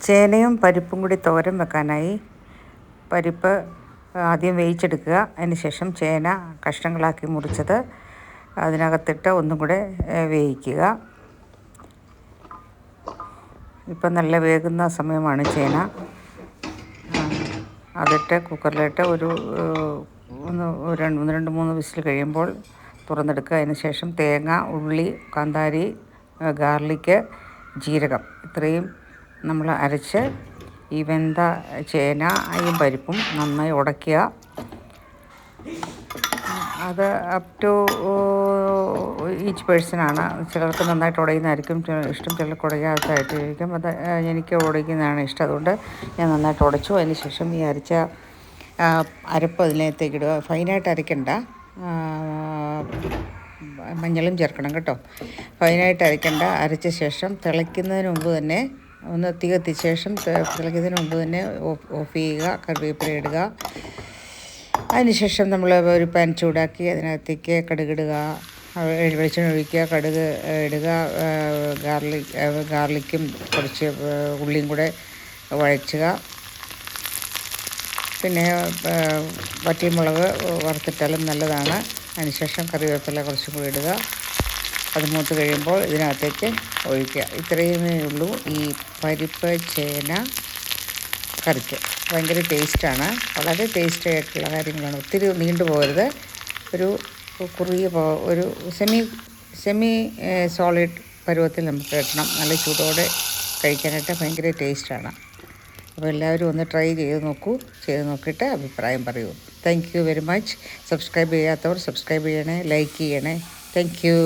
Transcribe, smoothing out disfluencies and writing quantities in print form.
ചേനയും പരിപ്പും കൂടി തോരൻ വെക്കാനായി പരിപ്പ് ആദ്യം വേവിച്ചെടുക്കുക. അതിന് ശേഷം ചേന കഷ്ണങ്ങളാക്കി മുറിച്ചത് അതിനകത്തിട്ട് ഒന്നും കൂടെ വേവിക്കുക. ഇപ്പം നല്ല വേകുന്ന സമയമാണ് ചേന. അതിട്ട് കുക്കറിലിട്ട് ഒരു രണ്ട് മൂന്ന് വിസിൽ കഴിയുമ്പോൾ തുറന്നെടുക്കുക. അതിന് ശേഷം തേങ്ങ, ഉള്ളി, കാന്താരി, ഗാർലിക്ക്, ജീരകം ഇത്രയും നമ്മൾ അരച്ച് ഈ വെന്ത ചേനയും പരിപ്പും നന്നായി ഉടയ്ക്കുക. അത് അപ് ടു ഈച്ച് പേഴ്സണാണ്. ചിലർക്ക് നന്നായിട്ട് ഉടയുന്നതായിരിക്കും ഇഷ്ടം, ചിലർക്ക് ഉടയാത്തതായിട്ടായിരിക്കും. അത് എനിക്ക് ഉടയ്ക്കുന്നതാണ് ഇഷ്ടം. അതുകൊണ്ട് ഞാൻ നന്നായിട്ട് ഉടച്ചു. അതിന് ശേഷം ഈ അരച്ച അരപ്പ് അതിനകത്തേക്ക് ഇടുക. ഫൈനായിട്ട് അരയ്ക്കണ്ട, മഞ്ഞളും ചേർക്കണം കേട്ടോ. ഫൈനായിട്ട് അരയ്ക്കണ്ട. അരച്ച ശേഷം തിളയ്ക്കുന്നതിന് മുമ്പ് തന്നെ ഒന്ന് തീ കത്തിച്ച ശേഷം തിളയ്ക്കുന്നതിന് മുമ്പ് തന്നെ ഓഫ് ചെയ്യുക. കറിവേപ്പില ഇടുക. അതിനുശേഷം നമ്മൾ ഒരു പാൻ ചൂടാക്കി അതിനകത്തേക്ക് കടുകിടുക, വെളിച്ചെണ്ണ ഒഴിക്കുക, കടുക് ഇടുക, ഗാർലിക്കും കുറച്ച് ഉള്ളിയും കൂടെ വഴച്ചുക. പിന്നെ വറ്റൽമുളക് വറുത്തിട്ടാലും നല്ലതാണ്. അതിനുശേഷം കറിവേപ്പില കുറച്ചും കൂടി ഇടുക. അത് മൂത്ത് കഴിയുമ്പോൾ ഇതിനകത്തേക്ക് ഒഴിക്കുക. ഇത്രയുമേ ഉള്ളൂ ഈ പരിപ്പ് ചേന കറിക്ക്. ഭയങ്കര ടേസ്റ്റാണ്, വളരെ ടേസ്റ്റി ആയിട്ടുള്ള കാര്യങ്ങളാണ്. ഒത്തിരി നീണ്ടു പോകരുത്. ഒരു കുറുകിയ ഒരു സെമി സോളിഡ് പരുവത്തിൽ നമുക്ക് കിട്ടണം. നല്ല ചൂടോടെ കഴിക്കാനായിട്ട് ഭയങ്കര ടേസ്റ്റാണ്. അപ്പോൾ എല്ലാവരും ഒന്ന് ട്രൈ ചെയ്ത് നോക്കിയിട്ട് അഭിപ്രായം പറയൂ. Thank you very much. Subscribe ചെയ്യാത്തവർ സബ്സ്ക്രൈബ് ചെയ്യണേ, ലൈക്ക് ചെയ്യണേ. Thank you.